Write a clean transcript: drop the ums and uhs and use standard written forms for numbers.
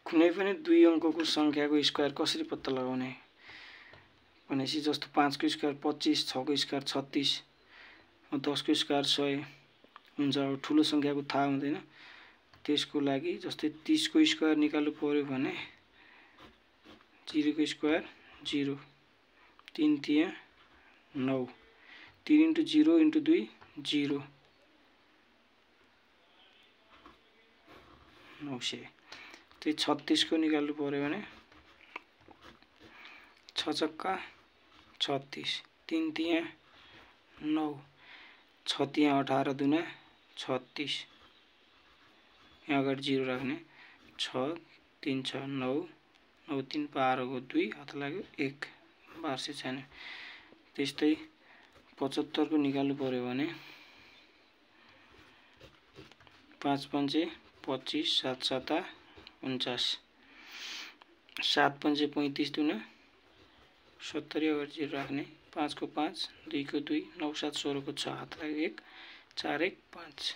कुनै पनि दुई अङ्कको संख्याको स्क्वायर कसरी पत्ता लगाउने भनेपछि जस्तो 5 को स्क्वायर 25, 6 को स्क्वायर 36, 10 को स्क्वायर 100 हुन्छ। अब ठुलो संख्याको थाहा हुँदैन, त्यसको लागि जस्तै 30 को स्क्वायर निकाल्नु पर्यो भने 0 को स्क्वायर 0, 3 तिया 9, 3 × 0 × 2 0, 900। त्यही 36 को निकाल्नु पर्यो भने 6 चक्का 36, 3 तिया 9, 6 तिया 18 दुना 36, यहाँ अगाडि 0 राख्ने, 6 3 6 9, 9 3 12 को 2 हात लाग्यो 1, 1200 छैन। त्यस्तै 75 को निकाल्नु पर्यो भने 5 5 25, 7 7 49, 7 5 35 दुना 70, अगाडि 0 राख्ने, 5 को 5, 2 को 2, 9 7 16 को 6 हात लाग्यो 1, 4 1 5।